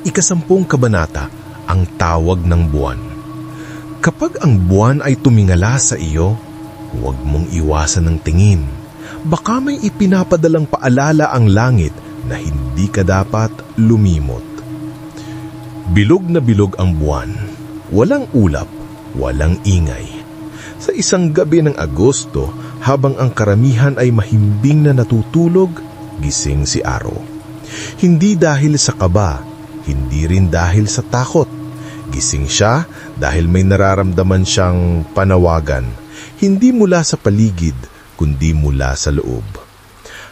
Ika-10 kabanata, ang tawag ng buwan. Kapag ang buwan ay tumingala sa iyo, huwag mong iwasan ng tingin. Baka may ipinapadalang paalala ang langit na hindi ka dapat lumimot. Bilog na bilog ang buwan. Walang ulap, walang ingay. Sa isang gabi ng Agosto, habang ang karamihan ay mahimbing na natutulog, gising si Araw. Hindi dahil sa kaba, hindi rin dahil sa takot. Gising siya dahil may nararamdaman siyang panawagan, hindi mula sa paligid, kundi mula sa loob.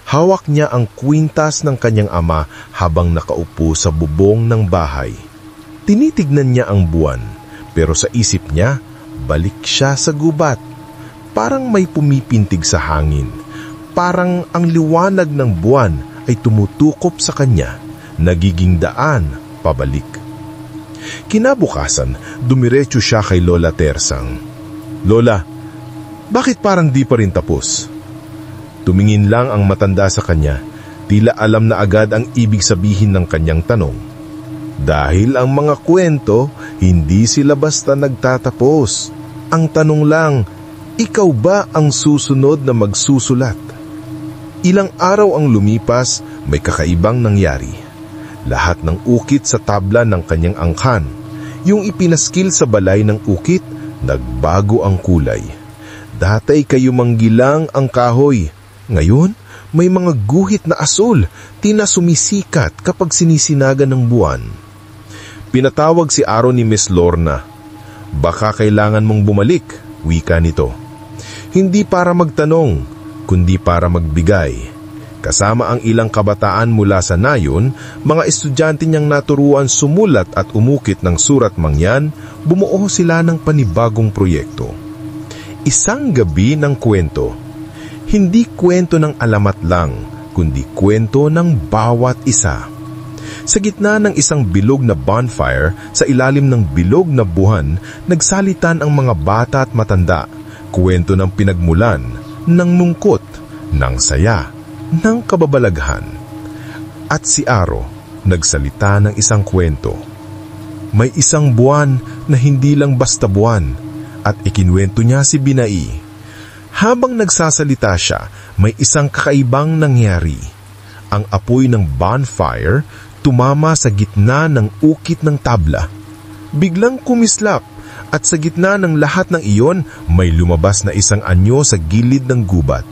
Hawak niya ang kwintas ng kanyang ama habang nakaupo sa bubong ng bahay. Tinitignan niya ang buwan, pero sa isip niya, balik siya sa gubat. Parang may pumipintig sa hangin. Parang ang liwanag ng buwan ay tumutukop sa kanya, nagiging daan pabalik. Kinabukasan, dumiretso siya kay Lola Tersang. "Lola, bakit parang di pa rin tapos?" Tumingin lang ang matanda sa kanya, tila alam na agad ang ibig sabihin ng kanyang tanong. Dahil ang mga kwento, hindi sila basta nagtatapos. Ang tanong lang, ikaw ba ang susunod na magsusulat? Ilang araw ang lumipas, may kakaibang nangyari. Lahat ng ukit sa tabla ng kanyang angkan, yung ipinaskil sa balay ng ukit, nagbago ang kulay. Dati kayo manggilang ang kahoy. Ngayon, may mga guhit na asul, tina sumisikat kapag sinisinaga ng buwan. Pinatawag si Aaron ni Miss Lorna. "Baka kailangan mong bumalik," wika nito. Hindi para magtanong, kundi para magbigay. Kasama ang ilang kabataan mula sa nayon, mga estudyante niyang naturuan sumulat at umukit ng surat mangyan, bumuo sila ng panibagong proyekto. Isang gabi ng kwento. Hindi kwento ng alamat lang, kundi kwento ng bawat isa. Sa gitna ng isang bilog na bonfire, sa ilalim ng bilog na buwan, nagsalitan ang mga bata at matanda. Kwento ng pinagmulan, ng lungkot, ng saya, ng kababalaghan. At si Aro, nagsalita ng isang kwento. May isang buwan na hindi lang basta buwan, at ikinwento niya si Binai. Habang nagsasalita siya, may isang kakaibang nangyari. Ang apoy ng bonfire tumama sa gitna ng ukit ng tabla. Biglang kumislap at sa gitna ng lahat ng iyon may lumabas na isang anyo sa gilid ng gubat.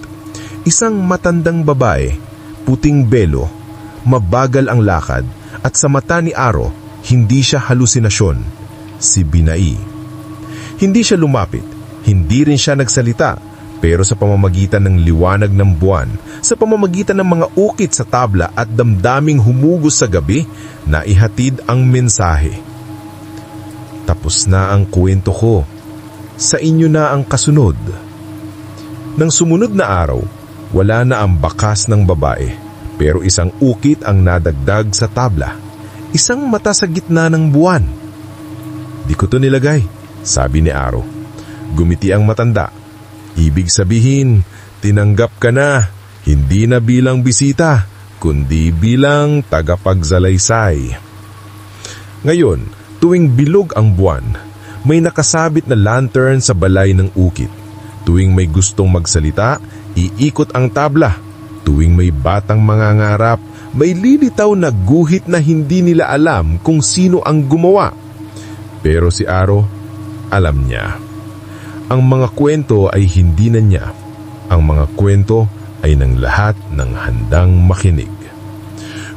Isang matandang babae, puting belo, mabagal ang lakad at sa mata ni Aro, hindi siya halusinasyon, si Binai. Hindi siya lumapit, hindi rin siya nagsalita. Pero sa pamamagitan ng liwanag ng buwan, sa pamamagitan ng mga ukit sa tabla at damdaming humugos sa gabi, naihatid ang mensahe. Tapos na ang kwento ko. Sa inyo na ang kasunod. Nang sumunod na araw, wala na ang bakas ng babae, pero isang ukit ang nadagdag sa tabla. Isang mata sa gitna ng buwan. "Di ko to nilagay," sabi ni Aro. Gumiti ang matanda. "Ibig sabihin, tinanggap ka na, hindi na bilang bisita, kundi bilang tagapagzalaysay." Ngayon, tuwing bilog ang buwan, may nakasabit na lantern sa balay ng ukit. Tuwing may gustong magsalita, iikot ang tabla. Tuwing may batang mangangarap, may lilitaw na guhit na hindi nila alam kung sino ang gumawa. Pero si Aro, alam niya. Ang mga kwento ay hindi na niya. Ang mga kwento ay ng lahat ng handang makinig.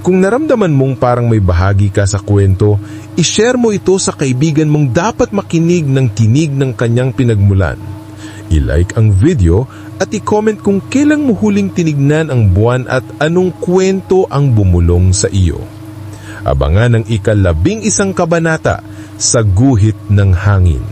Kung naramdaman mong parang may bahagi ka sa kwento, ishare mo ito sa kaibigan mong dapat makinig ng tinig ng kanyang pinagmulan. I-like ang video at i-comment kung kailan mo huling tinignan ang buwan at anong kwento ang bumulong sa iyo. Abangan ang ika-11 kabanata sa Guhit ng Hangin.